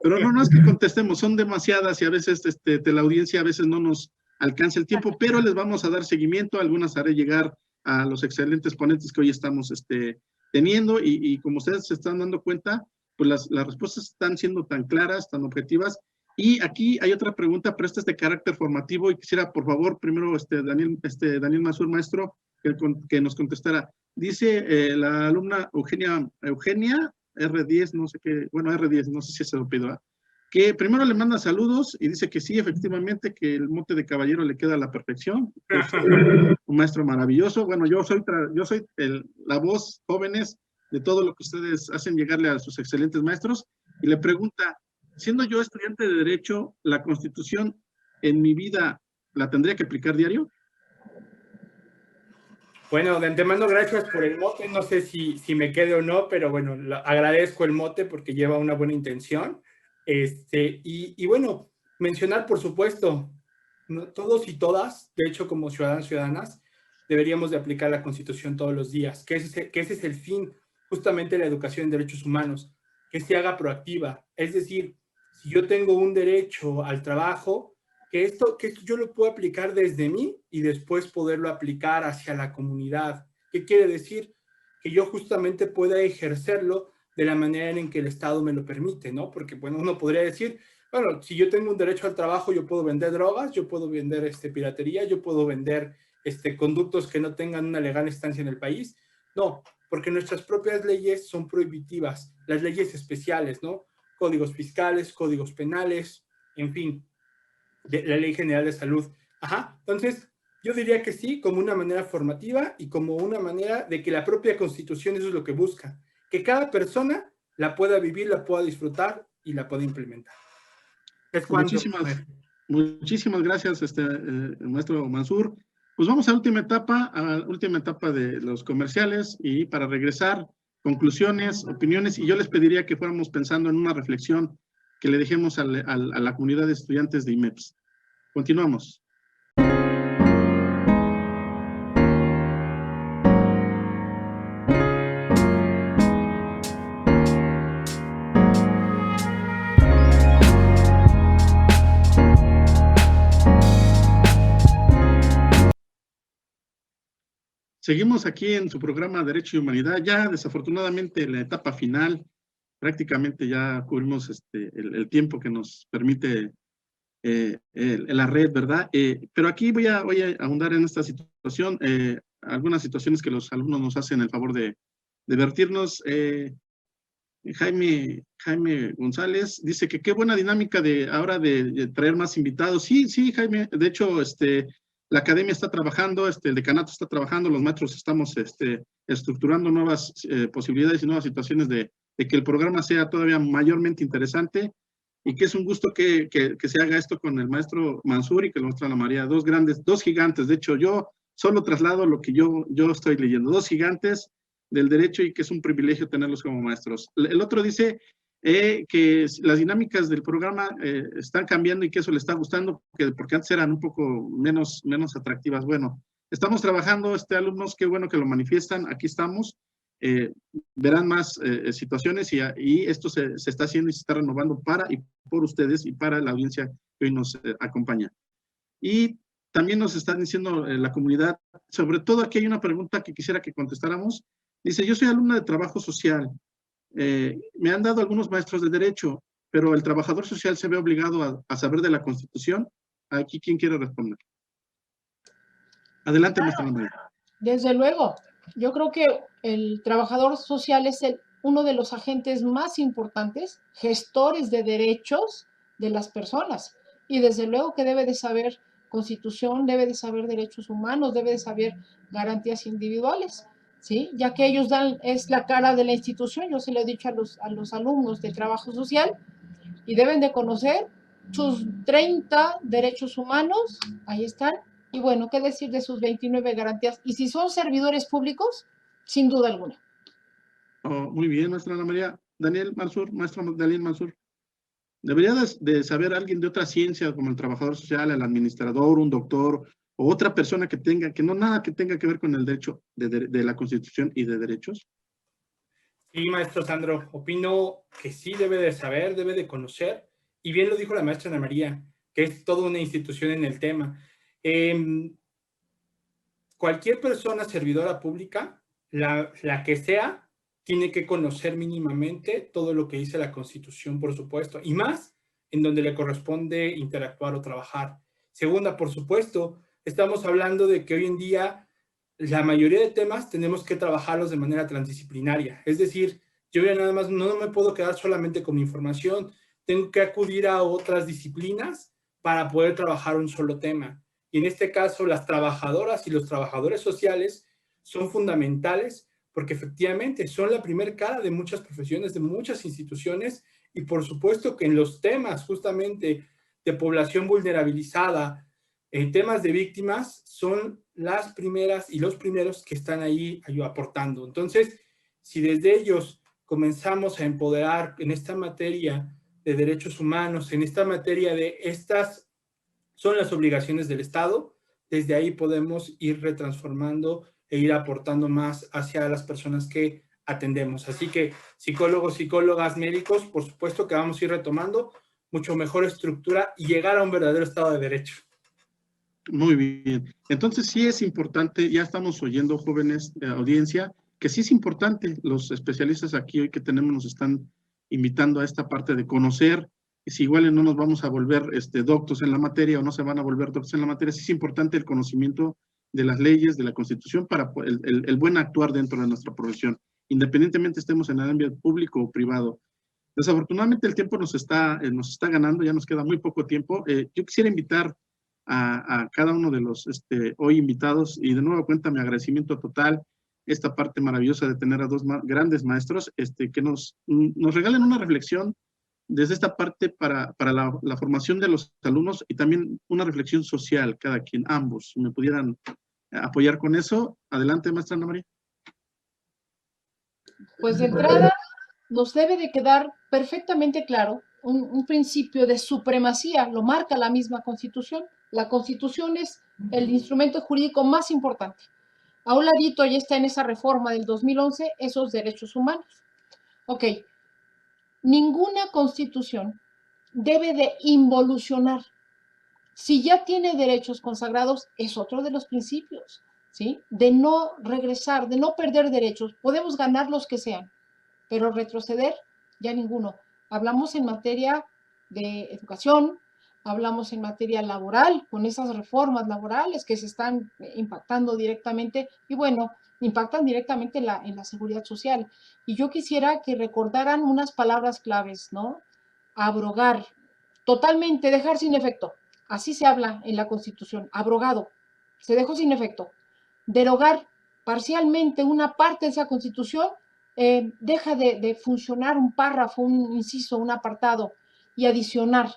Pero no es que contestemos, son demasiadas y a veces la audiencia a veces no nos alcance el tiempo, pero les vamos a dar seguimiento, algunas haré llegar a los excelentes ponentes que hoy estamos teniendo y como ustedes se están dando cuenta, pues las respuestas están siendo tan claras, tan objetivas. Y aquí hay otra pregunta, pero esta es de carácter formativo y quisiera, por favor, primero Daniel Mansur, maestro, que nos contestara. Dice la alumna Eugenia R10, no sé qué, bueno, R10, no sé si se lo pido, ¿eh? Que primero le manda saludos y dice que sí, efectivamente, que el mote de caballero le queda a la perfección. Es un maestro maravilloso. Bueno, yo soy la voz, jóvenes, de todo lo que ustedes hacen llegarle a sus excelentes maestros. Y le pregunta, siendo yo estudiante de Derecho, ¿la Constitución en mi vida la tendría que aplicar diario? Bueno, de antemano, gracias por el mote. No sé si me quede o no, pero bueno, agradezco el mote porque lleva una buena intención. Y bueno, mencionar, por supuesto, todos y todas, de hecho, como ciudadanos y ciudadanas, deberíamos de aplicar la Constitución todos los días, que ese es el fin, justamente, de la educación en derechos humanos, que se haga proactiva. Es decir, si yo tengo un derecho al trabajo, que esto yo lo puedo aplicar desde mí y después poderlo aplicar hacia la comunidad. ¿Qué quiere decir? Que yo justamente pueda ejercerlo de la manera en que el Estado me lo permite, ¿no? Porque, bueno, uno podría decir, bueno, si yo tengo un derecho al trabajo, yo puedo vender drogas, yo puedo vender piratería, yo puedo vender conductos que no tengan una legal estancia en el país. No, porque nuestras propias leyes son prohibitivas, las leyes especiales, ¿no? Códigos fiscales, códigos penales, en fin, de la Ley General de Salud. Ajá, entonces yo diría que sí, como una manera formativa y como una manera de que la propia Constitución eso es lo que busca, que cada persona la pueda vivir, la pueda disfrutar y la pueda implementar. Es cuanto. Muchísimas gracias, maestro Mansur. Pues vamos a la última etapa de los comerciales y para regresar, conclusiones, opiniones, y yo les pediría que fuéramos pensando en una reflexión que le dejemos a la comunidad de estudiantes de IMEPS. Continuamos. Seguimos aquí en su programa Derecho y Humanidad, ya desafortunadamente en la etapa final, prácticamente ya cubrimos el tiempo que nos permite la red, ¿verdad? Pero aquí voy a ahondar en esta situación, algunas situaciones que los alumnos nos hacen el favor de vertirnos. Jaime González dice que qué buena dinámica ahora de traer más invitados. Sí, Jaime, de hecho, la academia está trabajando, el decanato está trabajando, los maestros estamos estructurando nuevas posibilidades y nuevas situaciones de que el programa sea todavía mayormente interesante, y que es un gusto que se haga esto con el maestro Mansur y que la maestra Ana María, dos gigantes. De hecho, yo solo traslado lo que yo estoy leyendo, dos gigantes del derecho, y que es un privilegio tenerlos como maestros. El otro dice que las dinámicas del programa están cambiando y que eso le está gustando, porque antes eran un poco menos atractivas. Bueno, estamos trabajando, alumnos, qué bueno que lo manifiestan, aquí estamos. Verán más situaciones, y esto se está haciendo y se está renovando para y por ustedes y para la audiencia que hoy nos acompaña. Y también nos están diciendo la comunidad, sobre todo aquí hay una pregunta que quisiera que contestáramos. Dice, yo soy alumna de trabajo social, me han dado algunos maestros de derecho, pero el trabajador social se ve obligado a saber de la Constitución. Aquí, ¿quién quiere responder? Adelante, maestra María. Desde luego, yo creo que el trabajador social es uno de los agentes más importantes, gestores de derechos de las personas. Y desde luego que debe de saber Constitución, debe de saber derechos humanos, debe de saber garantías individuales, ¿sí? Ya que ellos es la cara de la institución. Yo se lo he dicho a los alumnos de trabajo social, y deben de conocer sus 30 derechos humanos, ahí están. Y bueno, ¿qué decir de sus 29 garantías? Y si son servidores públicos, sin duda alguna. Oh, muy bien, maestra Ana María. Daniel Mansur, maestro Daniel Mansur. Debería de saber alguien de otra ciencia, como el trabajador social, el administrador, un doctor, o otra persona que no nada que tenga que ver con el derecho de la Constitución y de derechos. Sí, maestro Sandro, opino que sí debe de saber, debe de conocer, y bien lo dijo la maestra Ana María, que es toda una institución en el tema. Cualquier persona servidora pública, la que sea, tiene que conocer mínimamente todo lo que dice la Constitución, por supuesto, y más en donde le corresponde interactuar o trabajar. Segunda, por supuesto, estamos hablando de que hoy en día la mayoría de temas tenemos que trabajarlos de manera transdisciplinaria. Es decir, yo ya nada más no me puedo quedar solamente con mi información, tengo que acudir a otras disciplinas para poder trabajar un solo tema. Y en este caso, las trabajadoras y los trabajadores sociales son fundamentales porque efectivamente son la primer cara de muchas profesiones, de muchas instituciones, y por supuesto que en los temas justamente de población vulnerabilizada, en temas de víctimas, son las primeras y los primeros que están ahí aportando. Entonces, si desde ellos comenzamos a empoderar en esta materia de derechos humanos, en esta materia de estas son las obligaciones del Estado, desde ahí podemos ir retransformando e ir aportando más hacia las personas que atendemos. Así que psicólogos, psicólogas, médicos, por supuesto que vamos a ir retomando mucho mejor estructura y llegar a un verdadero Estado de Derecho. Muy bien. Entonces sí es importante, ya estamos oyendo, jóvenes de audiencia, que sí es importante, los especialistas aquí hoy que tenemos nos están invitando a esta parte de conocer, y si igual no nos vamos a volver doctos en la materia o no se van a volver doctos en la materia, sí es importante el conocimiento de las leyes, de la Constitución, para el buen actuar dentro de nuestra profesión, independientemente estemos en el ámbito público o privado. Desafortunadamente el tiempo nos está ganando, ya nos queda muy poco tiempo. Yo quisiera invitar a cada uno de los hoy invitados, y de nuevo cuenta mi agradecimiento total, esta parte maravillosa de tener a dos grandes maestros, que nos regalen una reflexión desde esta parte para la formación de los alumnos, y también una reflexión social, cada quien, ambos, si me pudieran apoyar con eso. Adelante, maestra Ana María. Pues de entrada nos debe de quedar perfectamente claro un principio de supremacía, lo marca la misma Constitución. La Constitución es el instrumento jurídico más importante. A un ladito ya está en esa reforma del 2011 esos derechos humanos. Ok, ninguna Constitución debe de involucionar. Si ya tiene derechos consagrados, es otro de los principios. ¿sí? De no regresar, de no perder derechos. Podemos ganar los que sean, pero retroceder ya ninguno. Hablamos en materia de educación, hablamos en materia laboral, con esas reformas laborales que se están impactando directamente, y bueno, impactan directamente en la seguridad social. Y yo quisiera que recordaran unas palabras claves, ¿no? Abrogar, totalmente dejar sin efecto. Así se habla en la Constitución, abrogado, se dejó sin efecto. Derogar parcialmente una parte de esa Constitución, deja de funcionar un párrafo, un inciso, un apartado, y adicionar,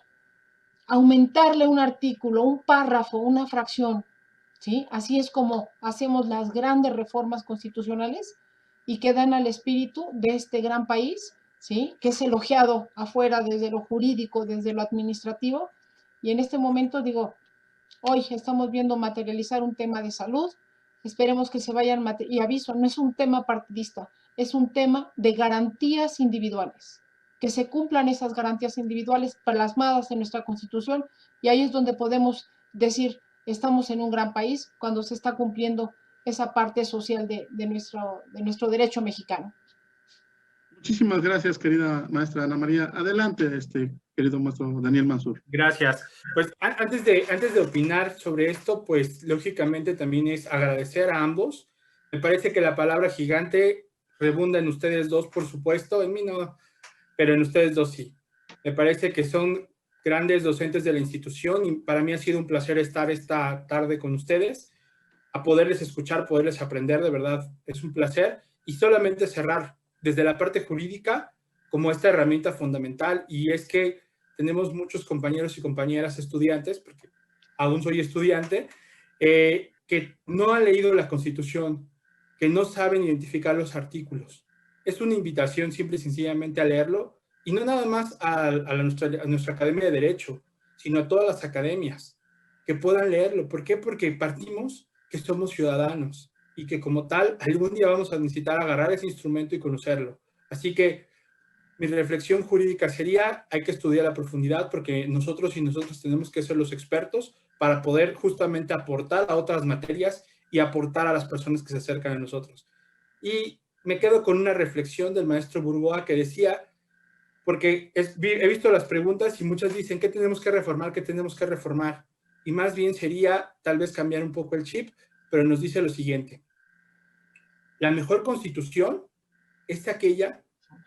aumentarle un artículo, un párrafo, una fracción, ¿sí? Así es como hacemos las grandes reformas constitucionales y que dan al espíritu de este gran país, ¿sí? Que es elogiado afuera desde lo jurídico, desde lo administrativo, y en este momento digo, hoy estamos viendo materializar un tema de salud, esperemos que se vayan, y aviso, no es un tema partidista, es un tema de garantías individuales, que se cumplan esas garantías individuales plasmadas en nuestra Constitución, y ahí es donde podemos decir, estamos en un gran país, cuando se está cumpliendo esa parte social de nuestro derecho mexicano. Muchísimas gracias, querida maestra Ana María. Adelante, querido maestro Daniel Mansur. Gracias. Pues antes de opinar sobre esto, pues lógicamente también es agradecer a ambos. Me parece que la palabra gigante redunda en ustedes dos, por supuesto, en mí no, pero en ustedes dos sí. Me parece que son grandes docentes de la institución y para mí ha sido un placer estar esta tarde con ustedes, a poderles escuchar, poderles aprender, de verdad, es un placer. Y solamente cerrar desde la parte jurídica como esta herramienta fundamental, y es que tenemos muchos compañeros y compañeras estudiantes, porque aún soy estudiante, que no han leído la Constitución, que no saben identificar los artículos. Es una invitación simple y sencillamente a leerlo, y no nada más a nuestra Academia de Derecho, sino a todas las academias, que puedan leerlo. ¿Por qué? Porque partimos que somos ciudadanos y que como tal algún día vamos a necesitar agarrar ese instrumento y conocerlo. Así que mi reflexión jurídica sería, hay que estudiar a profundidad porque nosotros y nosotros tenemos que ser los expertos para poder justamente aportar a otras materias y aportar a las personas que se acercan a nosotros. Y me quedo con una reflexión del maestro Burgoa que decía, porque he visto las preguntas y muchas dicen, ¿qué tenemos que reformar? ¿Qué tenemos que reformar? Y más bien sería tal vez cambiar un poco el chip, pero nos dice lo siguiente. La mejor constitución es aquella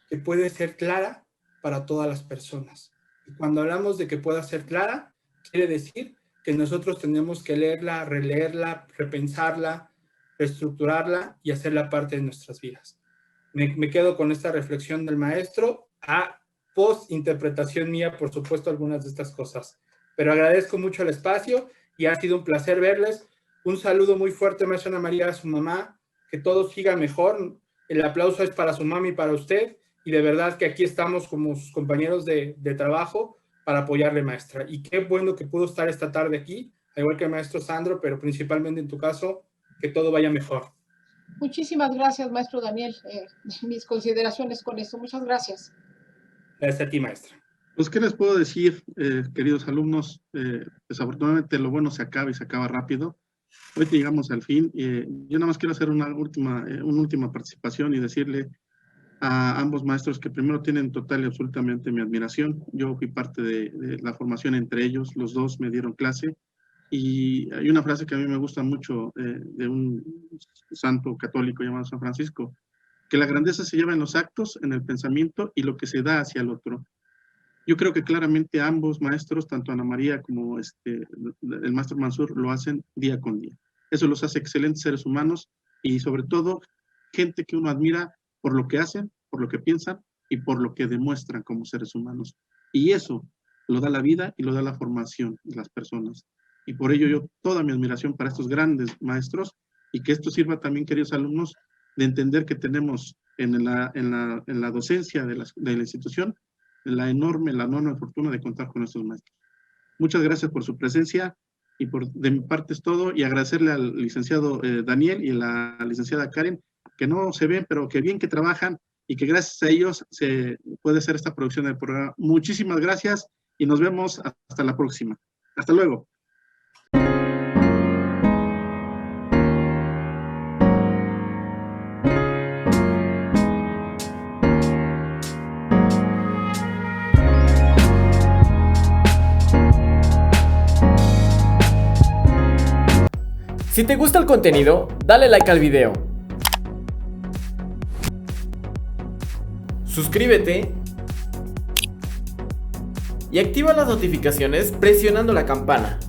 que puede ser clara para todas las personas. Y cuando hablamos de que pueda ser clara, quiere decir que nosotros tenemos que leerla, releerla, repensarla, reestructurarla y hacerla parte de nuestras vidas. Me quedo con esta reflexión del maestro, a post-interpretación mía, por supuesto, algunas de estas cosas. Pero agradezco mucho el espacio y ha sido un placer verles. Un saludo muy fuerte, maestra Ana María, a su mamá, que todo siga mejor. El aplauso es para su mami y para usted, y de verdad que aquí estamos como sus compañeros de trabajo para apoyarle, maestra. Y qué bueno que pudo estar esta tarde aquí, al igual que el maestro Sandro, pero principalmente en tu caso, que todo vaya mejor. Muchísimas gracias, maestro Daniel. Mis consideraciones con esto. Muchas gracias. Gracias a ti, maestra. Pues, ¿qué les puedo decir, queridos alumnos? Desafortunadamente lo bueno se acaba y se acaba rápido. Hoy llegamos al fin. Yo nada más quiero hacer una última participación y decirle a ambos maestros que primero tienen total y absolutamente mi admiración. Yo fui parte de la formación entre ellos, los dos me dieron clase. Y hay una frase que a mí me gusta mucho de un santo católico llamado San Francisco, que la grandeza se lleva en los actos, en el pensamiento y lo que se da hacia el otro. Yo creo que claramente ambos maestros, tanto Ana María como el maestro Mansur, lo hacen día con día. Eso los hace excelentes seres humanos y sobre todo gente que uno admira por lo que hacen, por lo que piensan y por lo que demuestran como seres humanos. Y eso lo da la vida y lo da la formación de las personas. Y por ello yo toda mi admiración para estos grandes maestros, y que esto sirva también, queridos alumnos, de entender que tenemos en la docencia de la institución la enorme fortuna de contar con estos maestros. Muchas gracias por su presencia, y de mi parte es todo, y agradecerle al licenciado Daniel y a la licenciada Karen, que no se ven, pero que bien que trabajan, y que gracias a ellos se puede hacer esta producción del programa. Muchísimas gracias y nos vemos hasta la próxima. Hasta luego. Si te gusta el contenido, dale like al video. Suscríbete y activa las notificaciones presionando la campana.